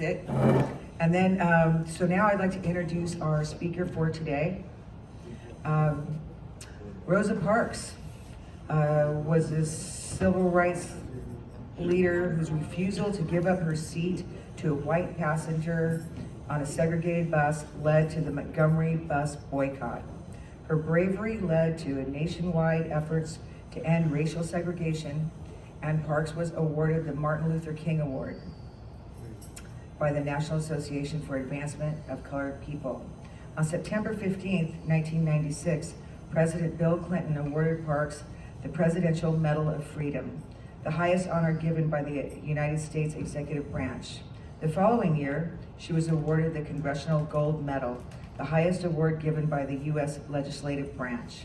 it. And then, so now I'd like to introduce our speaker for today. Rosa Parks was a civil rights leader whose refusal to give up her seat to a white passenger on a segregated bus led to the Montgomery bus boycott. Her bravery led to nationwide efforts to end racial segregation, and Parks was awarded the Martin Luther King Award by the National Association for Advancement of Colored People. On September 15th, 1996, President Bill Clinton awarded Parks the Presidential Medal of Freedom, the highest honor given by the United States executive branch. The following year, she was awarded the Congressional Gold Medal, the highest award given by the U.S. legislative branch.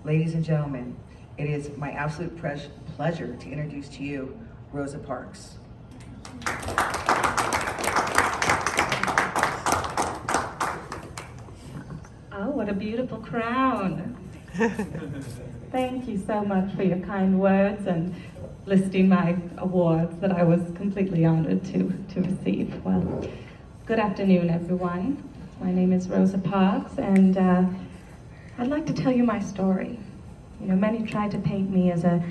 Ladies and gentlemen, it is my absolute pleasure to introduce to you Rosa Parks. Oh, what a beautiful crown. Thank you so much for your kind words and listing my awards that I was completely honored to receive. Well, good afternoon, everyone. My name is Rosa Parks, and I'd like to tell you my story. You know, many try to paint me as a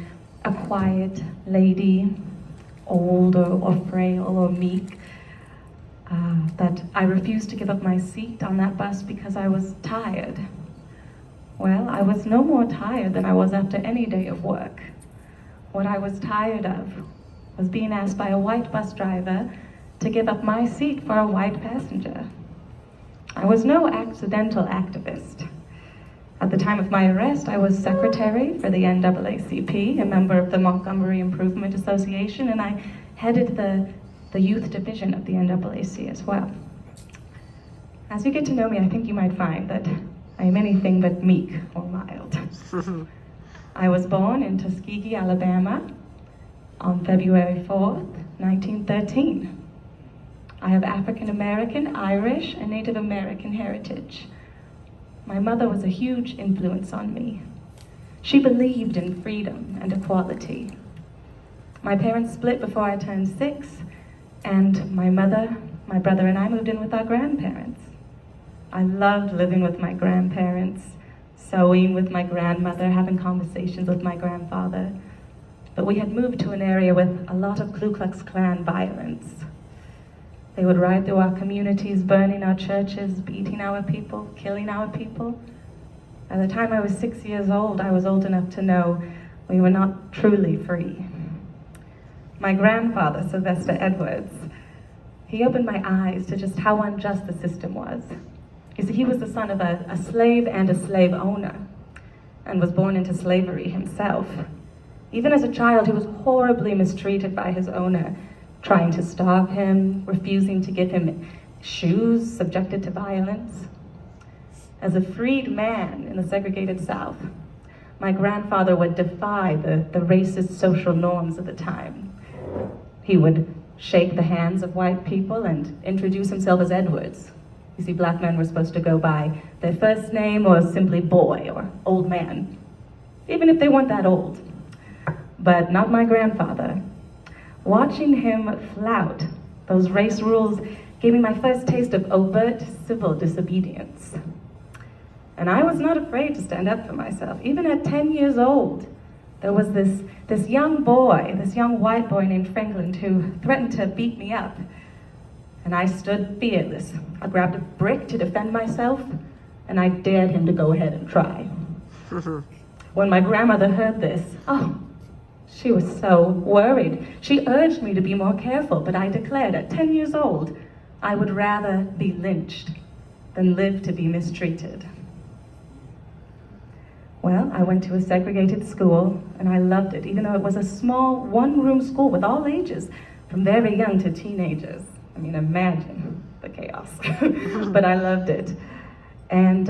quiet lady, old or frail or meek, that I refused to give up my seat on that bus because I was tired. Well, I was no more tired than I was after any day of work. What I was tired of was being asked by a white bus driver to give up my seat for a white passenger. I was no accidental activist. At the time of my arrest, I was secretary for the NAACP, a member of the Montgomery Improvement Association, and I headed the youth division of the NAAC as well. As you get to know me, I think you might find that I am anything but meek or mild. I was born in Tuskegee, Alabama on February 4th, 1913. I have African American, Irish, and Native American heritage. My mother was a huge influence on me. She believed in freedom and equality. My parents split before I turned 6, and my mother, my brother, and I moved in with our grandparents. I loved living with my grandparents, sewing with my grandmother, having conversations with my grandfather. But we had moved to an area with a lot of Ku Klux Klan violence. They would ride through our communities, burning our churches, beating our people, killing our people. By the time I was 6 years old, I was old enough to know we were not truly free. My grandfather, Sylvester Edwards, he opened my eyes to just how unjust the system was. You see, he was the son of a slave and a slave owner, and was born into slavery himself. Even as a child, he was horribly mistreated by his owner, trying to starve him, refusing to give him shoes, subjected to violence. As a freed man in the segregated South, my grandfather would defy the racist social norms of the time. He would shake the hands of white people and introduce himself as Edwards. You see, black men were supposed to go by their first name or simply boy or old man, even if they weren't that old. But not my grandfather. Watching him flout those race rules gave me my first taste of overt civil disobedience. And I was not afraid to stand up for myself. Even at 10 years old, there was this young boy, this young white boy named Franklin, who threatened to beat me up. And I stood fearless. I grabbed a brick to defend myself, and I dared him to go ahead and try. When my grandmother heard this, she was so worried. She urged me to be more careful, but I declared at 10 years old, I would rather be lynched than live to be mistreated. Well, I went to a segregated school, and I loved it, even though it was a small one-room school with all ages, from very young to teenagers. I mean, imagine the chaos, but I loved it. And,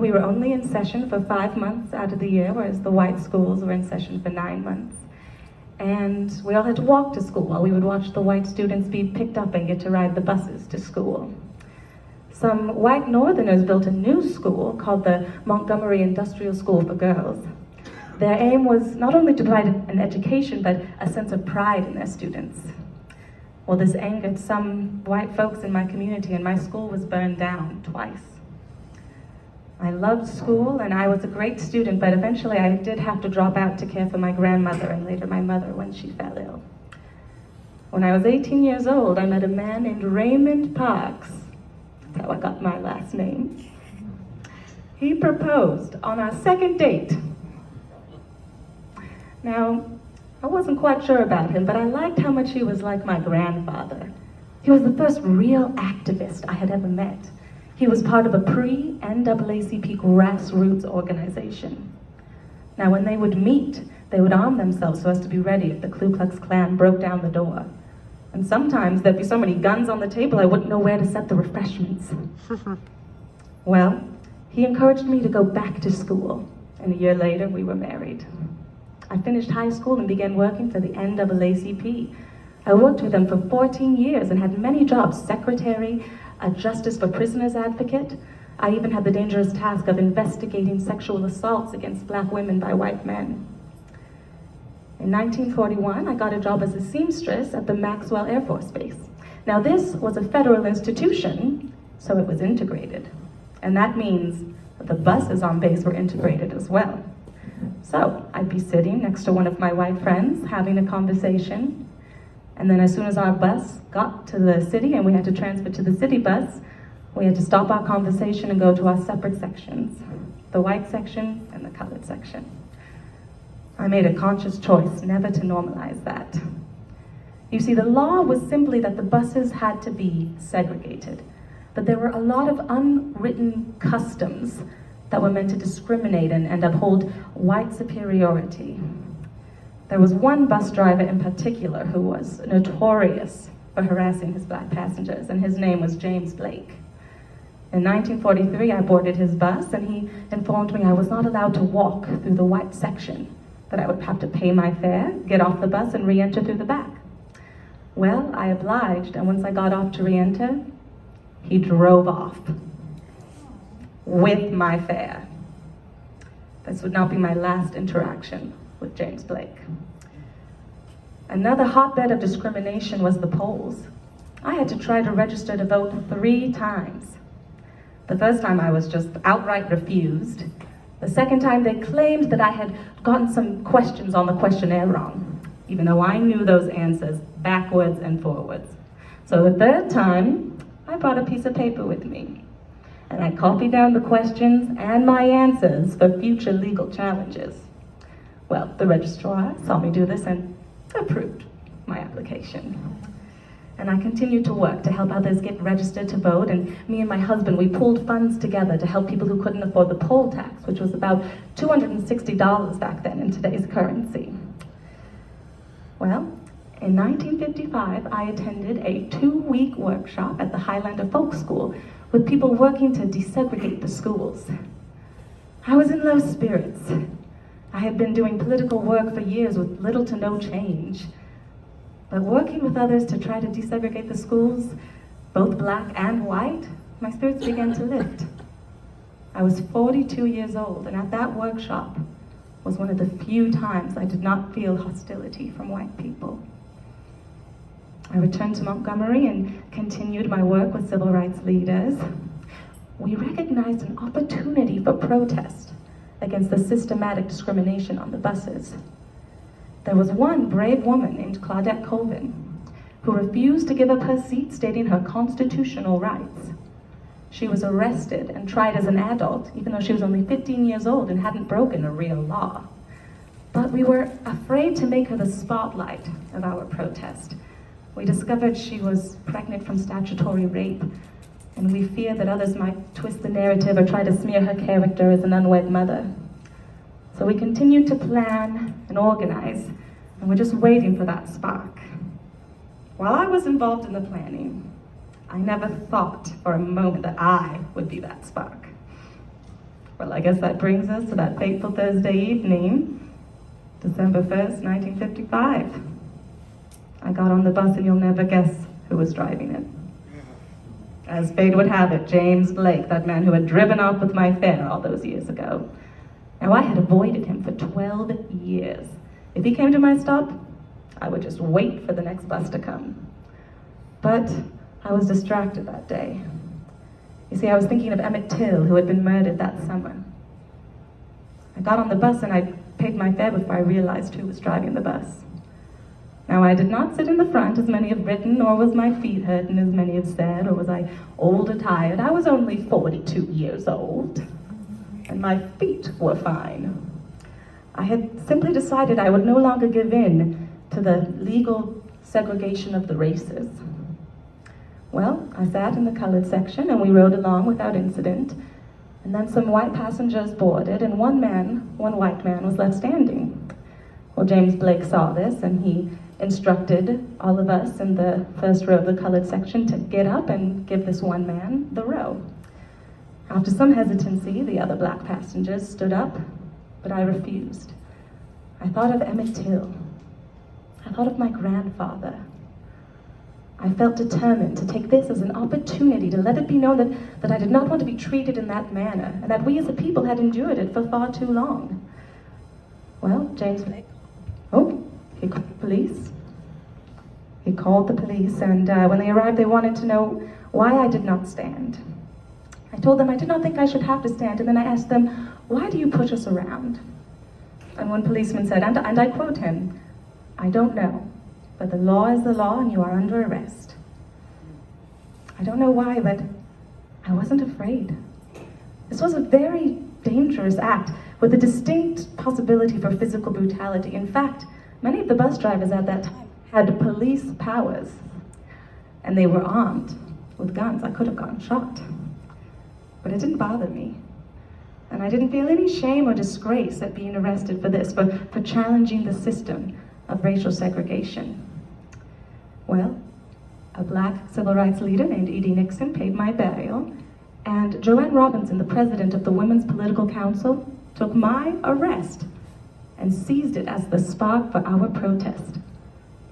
we were only in session for 5 months out of the year, whereas the white schools were in session for 9 months. And we all had to walk to school while we would watch the white students be picked up and get to ride the buses to school. Some white Northerners built a new school called the Montgomery Industrial School for Girls. Their aim was not only to provide an education, but a sense of pride in their students. Well, this angered some white folks in my community, and my school was burned down twice. I loved school, and I was a great student, but eventually I did have to drop out to care for my grandmother and later my mother when she fell ill. When I was 18 years old, I met a man named Raymond Parks. That's how I got my last name. He proposed on our second date. Now, I wasn't quite sure about him, but I liked how much he was like my grandfather. He was the first real activist I had ever met. He was part of a pre-NAACP grassroots organization. Now, when they would meet, they would arm themselves so as to be ready if the Ku Klux Klan broke down the door. And sometimes there'd be so many guns on the table I wouldn't know where to set the refreshments. Well, he encouraged me to go back to school, and a year later we were married. I finished high school and began working for the NAACP. I worked with them for 14 years and had many jobs: secretary, a justice for prisoners advocate. I even had the dangerous task of investigating sexual assaults against black women by white men. In 1941, I got a job as a seamstress at the Maxwell Air Force Base. Now, this was a federal institution, so it was integrated. And that means that the buses on base were integrated as well. So I'd be sitting next to one of my white friends having a conversation, and then as soon as our bus got to the city and we had to transfer to the city bus, we had to stop our conversation and go to our separate sections, the white section and the colored section. I made a conscious choice never to normalize that. You see, the law was simply that the buses had to be segregated, but there were a lot of unwritten customs that were meant to discriminate and uphold white superiority. There was one bus driver in particular who was notorious for harassing his black passengers, and his name was James Blake. In 1943, I boarded his bus, and he informed me I was not allowed to walk through the white section, that I would have to pay my fare, get off the bus, and re-enter through the back. Well, I obliged, and once I got off to re-enter, he drove off with my fare. This would not be my last interaction with James Blake. Another hotbed of discrimination was the polls. I had to try to register to vote 3 times. The first time I was just outright refused. The second time they claimed that I had gotten some questions on the questionnaire wrong, even though I knew those answers backwards and forwards. So the third time, I brought a piece of paper with me, and I copied down the questions and my answers for future legal challenges. Well, the registrar saw me do this and approved my application. And I continued to work to help others get registered to vote, and me and my husband, we pooled funds together to help people who couldn't afford the poll tax, which was about $260 back then in today's currency. Well, in 1955, I attended a 2-week workshop at the Highlander Folk School with people working to desegregate the schools. I was in low spirits. I had been doing political work for years with little to no change. But working with others to try to desegregate the schools, both black and white, my spirits began to lift. I was 42 years old, and at that workshop was one of the few times I did not feel hostility from white people. I returned to Montgomery and continued my work with civil rights leaders. We recognized an opportunity for protest against the systematic discrimination on the buses. There was one brave woman named Claudette Colvin who refused to give up her seat, stating her constitutional rights. She was arrested and tried as an adult, even though she was only 15 years old and hadn't broken a real law. But we were afraid to make her the spotlight of our protest. We discovered she was pregnant from statutory rape, and we feared that others might twist the narrative or try to smear her character as an unwed mother. So we continued to plan and organize, and we're just waiting for that spark. While I was involved in the planning, I never thought for a moment that I would be that spark. Well, I guess that brings us to that fateful Thursday evening, December 1st, 1955. I got on the bus, and you'll never guess who was driving it. As fate would have it, James Blake, that man who had driven off with my fare all those years ago. Now, I had avoided him for 12 years. If he came to my stop, I would just wait for the next bus to come. But I was distracted that day. You see, I was thinking of Emmett Till, who had been murdered that summer. I got on the bus and I paid my fare before I realized who was driving the bus. Now, I did not sit in the front, as many have written, nor was my feet hurting, as many have said, or was I old or tired. I was only 42 years old, and my feet were fine. I had simply decided I would no longer give in to the legal segregation of the races. Well, I sat in the colored section and we rode along without incident, and then some white passengers boarded and one white man was left standing. Well, James Blake saw this and he instructed all of us in the first row of the colored section to get up and give this one man the row. After some hesitancy, the other black passengers stood up, but I refused. I thought of Emmett Till. I thought of my grandfather. I felt determined to take this as an opportunity to let it be known that I did not want to be treated in that manner, and that we as a people had endured it for far too long. Well, James Blake, he called the police. He called the police, and when they arrived, they wanted to know why I did not stand. I told them I did not think I should have to stand, and then I asked them, why do you push us around? And one policeman said, and I quote him, I don't know, but the law is the law and you are under arrest. I don't know why, but I wasn't afraid. This was a very dangerous act with a distinct possibility for physical brutality. In fact, many of the bus drivers at that time had police powers, and they were armed with guns. I could have gotten shot, but it didn't bother me. And I didn't feel any shame or disgrace at being arrested for this, for challenging the system of racial segregation. Well, a black civil rights leader named E.D. Nixon paid my burial, and Joanne Robinson, the president of the Women's Political Council, took my arrest and seized it as the spark for our protest.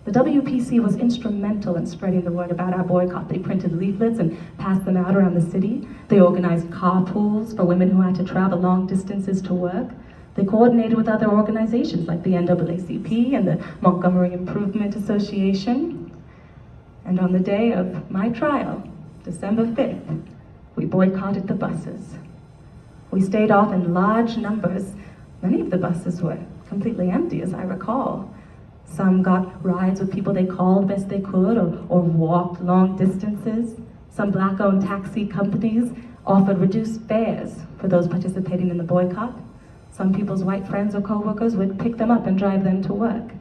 The WPC was instrumental in spreading the word about our boycott. They printed leaflets and passed them out around the city. They organized carpools for women who had to travel long distances to work. They coordinated with other organizations like the NAACP and the Montgomery Improvement Association. And on the day of my trial, December 5th, we boycotted the buses. We stayed off in large numbers. Many of the buses were completely empty, as I recall. Some got rides with people they called best they could, or walked long distances. Some black-owned taxi companies offered reduced fares for those participating in the boycott. Some people's white friends or co-workers would pick them up and drive them to work.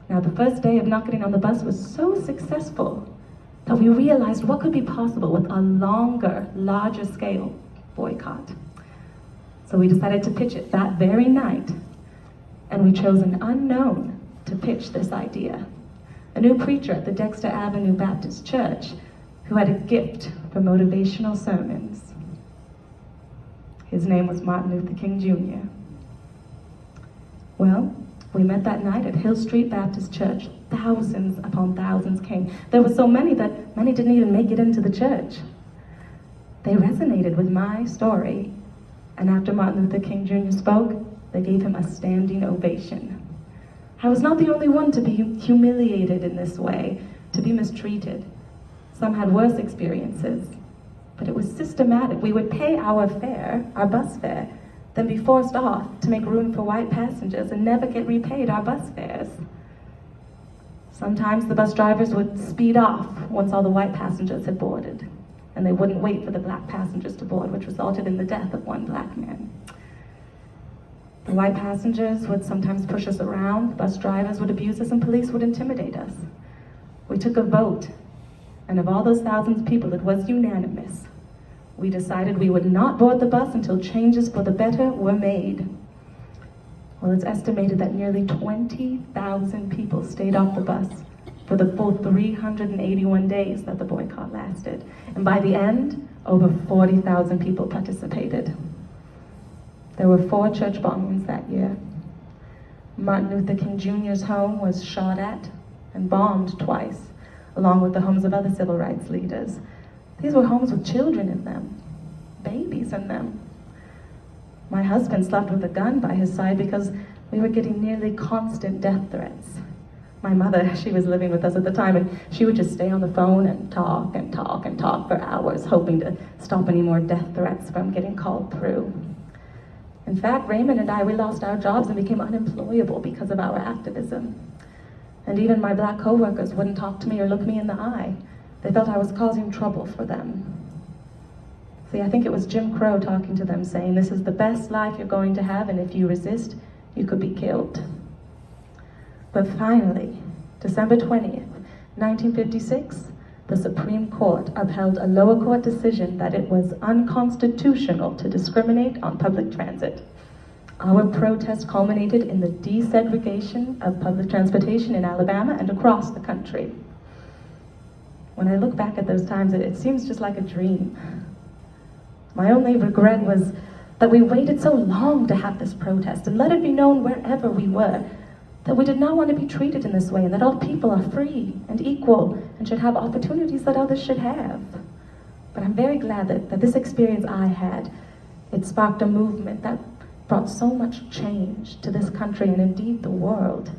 Now, the first day of not getting on the bus was so successful that we realized what could be possible with a longer, larger scale boycott. So we decided to pitch it that very night, and we chose an unknown to pitch this idea. A new preacher at the Dexter Avenue Baptist Church who had a gift for motivational sermons. His name was Martin Luther King Jr. Well, we met that night at Hill Street Baptist Church. Thousands upon thousands came. There were so many that many didn't even make it into the church. They resonated with my story, and after Martin Luther King Jr. spoke, they gave him a standing ovation. I was not the only one to be humiliated in this way, to be mistreated. Some had worse experiences, but it was systematic. We would pay our fare, our bus fare, then be forced off to make room for white passengers and never get repaid our bus fares. Sometimes the bus drivers would speed off once all the white passengers had boarded, and they wouldn't wait for the black passengers to board, which resulted in the death of one black man. The white passengers would sometimes push us around, bus drivers would abuse us, and police would intimidate us. We took a vote, and of all those thousands of people, it was unanimous. We decided we would not board the bus until changes for the better were made. Well, it's estimated that nearly 20,000 people stayed off the bus for the full 381 days that the boycott lasted. And by the end, over 40,000 people participated. There were 4 church bombings that year. Martin Luther King Jr.'s home was shot at and bombed twice, along with the homes of other civil rights leaders. These were homes with children in them, babies in them. My husband slept with a gun by his side because we were getting nearly constant death threats. my mother, she was living with us at the time, and she would just stay on the phone and talk and talk and talk for hours, hoping to stop any more death threats from getting called through. In fact, Raymond and I, we lost our jobs and became unemployable because of our activism. And even my black coworkers wouldn't talk to me or look me in the eye. They felt I was causing trouble for them. See, I think it was Jim Crow talking to them, saying, this is the best life you're going to have, and if you resist, you could be killed. But finally, December 20th, 1956, the Supreme Court upheld a lower court decision that it was unconstitutional to discriminate on public transit. Our protest culminated in the desegregation of public transportation in Alabama and across the country. When I look back at those times, it seems just like a dream. My only regret was that we waited so long to have this protest and let it be known wherever we were that we did not want to be treated in this way, and that all people are free and equal and should have opportunities that others should have. But I'm very glad that this experience I had, it sparked a movement that brought so much change to this country and indeed the world.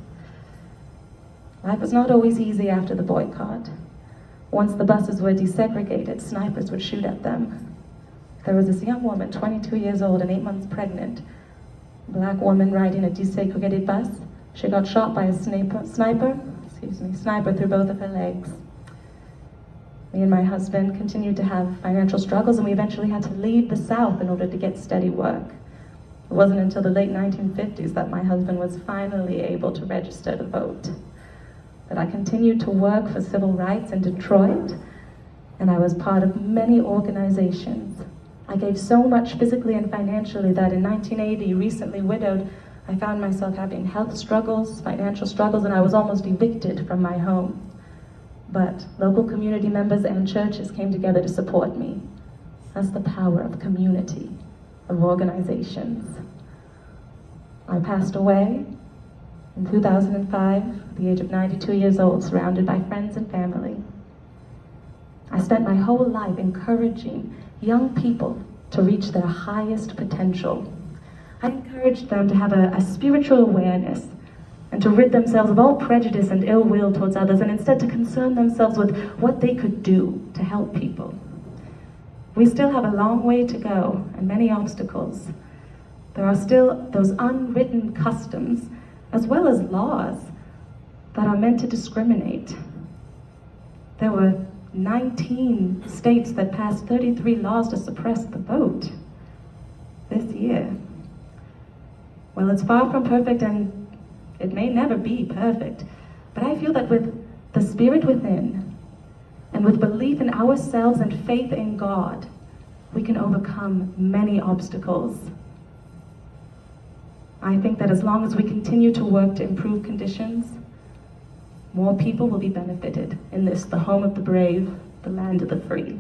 Life was not always easy after the boycott. Once the buses were desegregated, snipers would shoot at them. There was this young woman, 22 years old and 8 months pregnant, a black woman riding a desegregated bus. She got shot by a sniper through both of her legs. Me and my husband continued to have financial struggles, and we eventually had to leave the South in order to get steady work. It wasn't until the late 1950s that my husband was finally able to register to vote. But I continued to work for civil rights in Detroit, and I was part of many organizations. I gave so much physically and financially that in 1980, recently widowed, I found myself having health struggles, financial struggles, and I was almost evicted from my home. But local community members and churches came together to support me. That's the power of community, of organizations. I passed away in 2005, at the age of 92 years old, surrounded by friends and family. I spent my whole life encouraging young people to reach their highest potential. I encouraged them to have a spiritual awareness and to rid themselves of all prejudice and ill will towards others, and instead to concern themselves with what they could do to help people. We still have a long way to go and many obstacles. There are still those unwritten customs as well as laws that are meant to discriminate. There were 19 states that passed 33 laws to suppress the vote this year. Well, it's far from perfect, and it may never be perfect, but I feel that with the spirit within and with belief in ourselves and faith in God, we can overcome many obstacles. I think that as long as we continue to work to improve conditions, more people will be benefited in this, the home of the brave, the land of the free.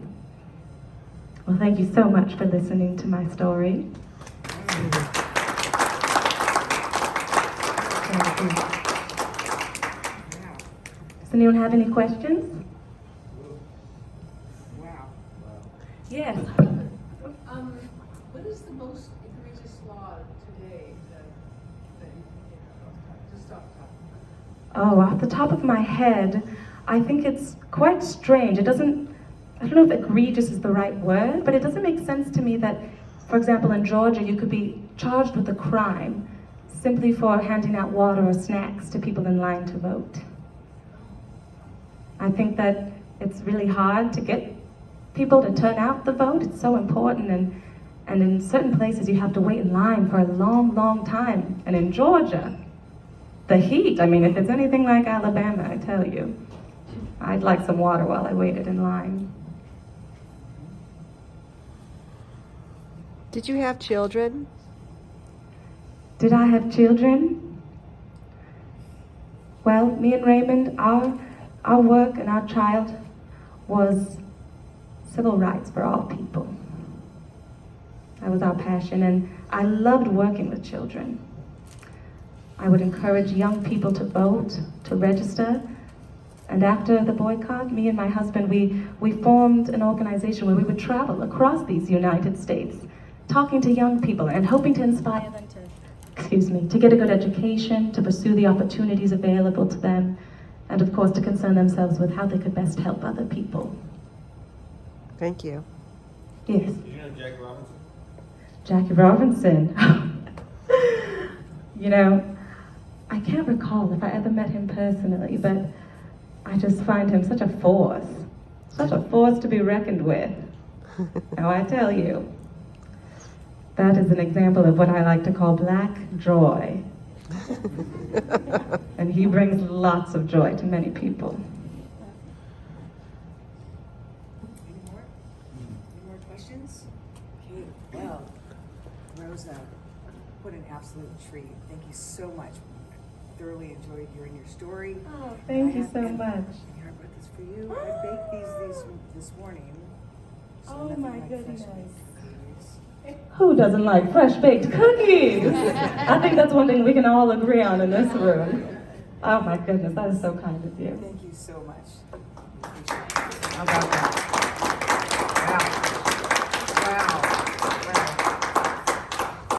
Well, thank you so much for listening to my story. Does anyone have any questions? Wow. Yes. What is the most egregious law today that you can think of? Just off the top of my head. Oh, off the top of my head, I think it's quite strange. I don't know if egregious is the right word, but it doesn't make sense to me that, for example, in Georgia, you could be charged with a crime simply for handing out water or snacks to people in line to vote. I think that it's really hard to get people to turn out the vote. It's so important, and in certain places you have to wait in line for a long, long time. And in Georgia, the heat, I mean, if it's anything like Alabama, I tell you, I'd like some water while I waited in line. Did you have children? Did I have children? Well, me and Raymond, our work and our child was civil rights for all people. That was our passion, and I loved working with children. I would encourage young people to vote, to register, and after the boycott, me and my husband, we formed an organization where we would travel across these United States, talking to young people and hoping to inspire them to get a good education, to pursue the opportunities available to them, and of course to concern themselves with how they could best help other people. Thank you. Yes. Did you know Jackie Robinson? Jackie Robinson. You know, I can't recall if I ever met him personally, but I just find him such a force to be reckoned with. Now I tell you, that is an example of what I like to call black joy. And he brings lots of joy to many people. Any more? Any more questions? Okay, well, Rosa, what an absolute treat. Thank you so much. I thoroughly enjoyed hearing your story. Oh, thank you so And much. here, I brought this for you. I baked these this morning. So Oh, nothing my like goodness. fresh baked cookies. Who doesn't like fresh baked cookies? I think that's one thing we can all agree on in this room. Oh my goodness, that is so kind of you. Thank you so much. Appreciate it. How about that?